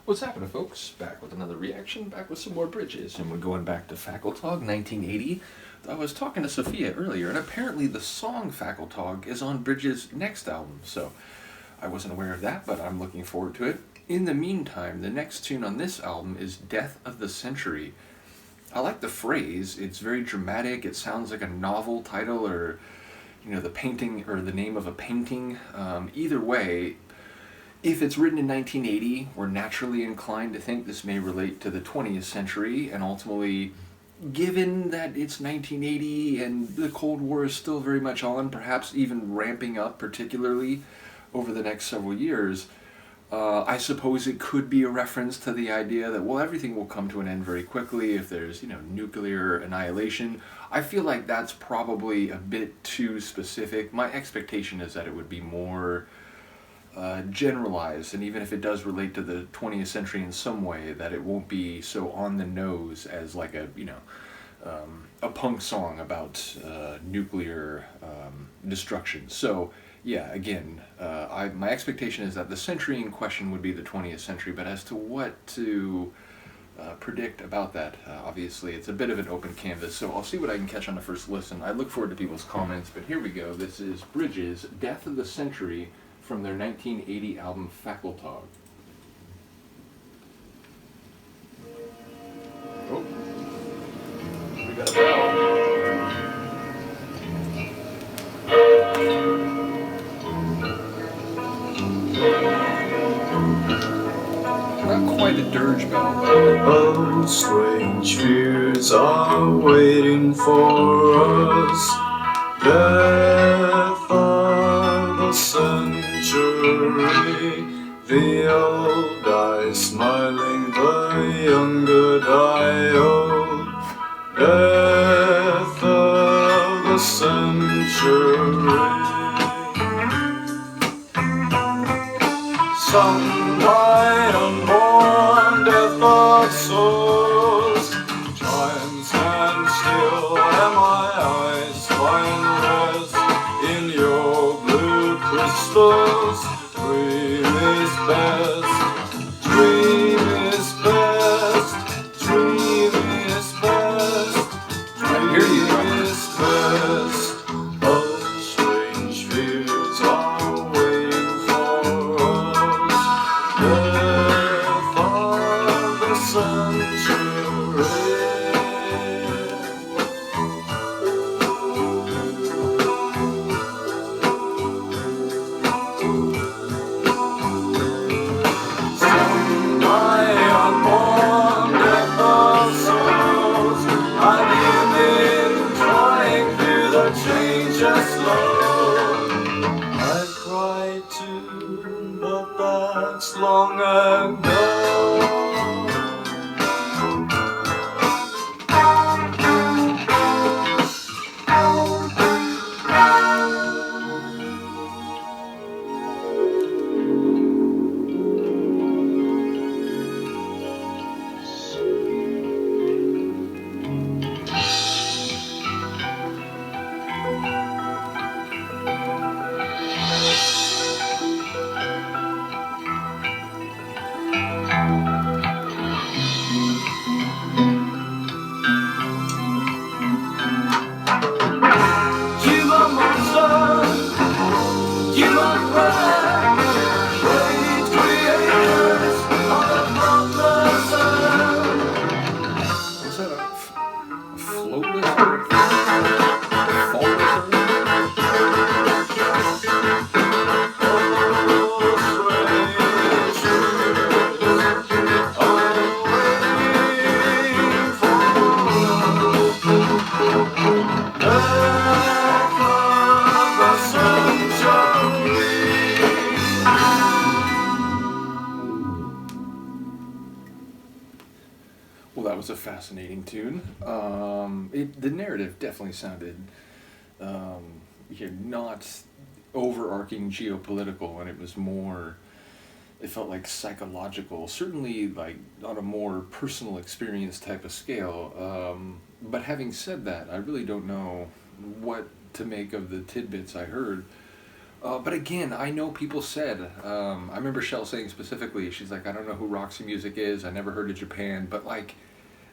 What's happening, folks? Back with another reaction, back with some more Bridges, and we're going back to Fakkeltog, 1980. I was talking to Sophia earlier, and apparently the song Fakkeltog is on Bridges' next album, so I wasn't aware of that, but I'm looking forward to it. In the meantime, the next tune on this album is Death of the Century. I like the phrase. It's very dramatic. It sounds like a novel title or, the painting or the name of a painting. Either way, if it's written in 1980, we're naturally inclined to think this may relate to the 20th century, and ultimately, given that it's 1980 and the Cold War is still very much on, perhaps even ramping up particularly over the next several years, I suppose it could be a reference to the idea that, well, everything will come to an end very quickly if there's, nuclear annihilation. I feel like that's probably a bit too specific. My expectation is that it would be more generalized, and even if it does relate to the 20th century in some way, that it won't be so on the nose as like a punk song about nuclear destruction. So yeah, again, my expectation is that the century in question would be the 20th century, but as to what to predict about that, obviously it's a bit of an open canvas, so I'll see what I can catch on the first listen. I look forward to people's comments, but here we go. This is Bridges' Death of the Century from their 1980 album Fakkeltog. Oh, we got a bell. Not quite a dirge bell. Oh, strange fears are waiting for us. Death of the century. The old die smiling, the younger die old. Death of the century. Some die unborn, death of souls. Time stands still, and my eyes find rest in your blue crystals. Dream is best, dream is best, dream is best, dream is best. Oh, strange fears are waiting for us. Death of the century. Some die unborn, death of souls. I'm human, trying through the changes slow. I cry too, but that's long ago. You are monster, you are crap. Great creators of the thoughtless earth. Was that a floatless earth? A faultless earth? Well, that was a fascinating tune. The narrative definitely sounded not overarching geopolitical, and it was more, it felt like psychological, certainly like on a more personal experience type of scale. But having said that, I really don't know what to make of the tidbits I heard. But again, I know people said, I remember Shell saying specifically, she's like, I don't know who Roxy Music is, I never heard of Japan, but like,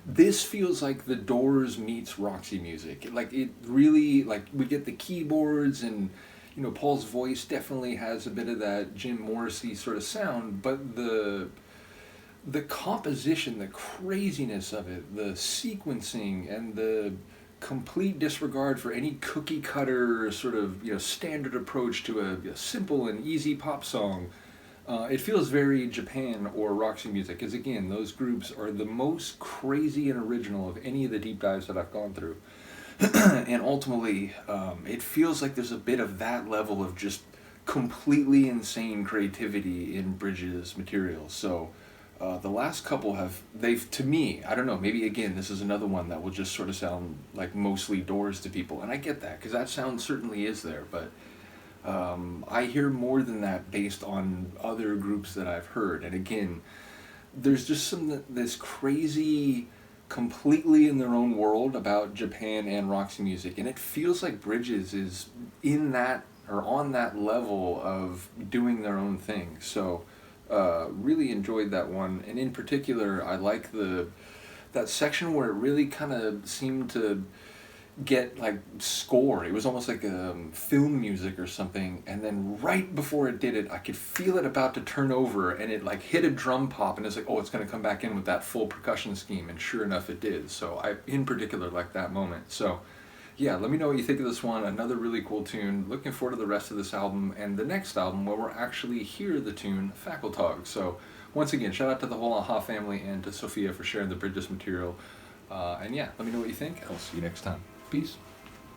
this feels like the Doors meets Roxy Music. Like, it really, like, we get the keyboards and, you know, Paul's voice definitely has a bit of that Jim Morrissey sort of sound, but the composition, the craziness of it, the sequencing, and the complete disregard for any cookie cutter sort of, you know, standard approach to a simple and easy pop song. It feels very Japan or Roxy Music, because again, those groups are the most crazy and original of any of the deep dives that I've gone through. And ultimately, it feels like there's a bit of that level of just completely insane creativity in Bridges' material. So the last couple they've, to me, I don't know, maybe again, this is another one that will just sort of sound like mostly Doors to people. And I get that, because that sound certainly is there, but I hear more than that based on other groups that I've heard. And again, there's just this crazy, completely in their own world about Japan and Roxy Music, and it feels like Bridges is in that or on that level of doing their own thing. So really enjoyed that one, and in particular, I like that section where it really kind of seemed to get like score. It was almost like film music or something, and then right before it did it, I could feel it about to turn over, and it like hit a drum pop, and it's like, oh, it's going to come back in with that full percussion scheme, and sure enough it did. So I in particular like that moment. So yeah, let me know what you think of this one. Another really cool tune. Looking forward to the rest of this album and the next album where we'll actually hear the tune Fakkeltog. So once again, shout out to the whole AHA family and to Sophia for sharing the Bridges material. And yeah, let me know what you think. I'll see you next time. Peace.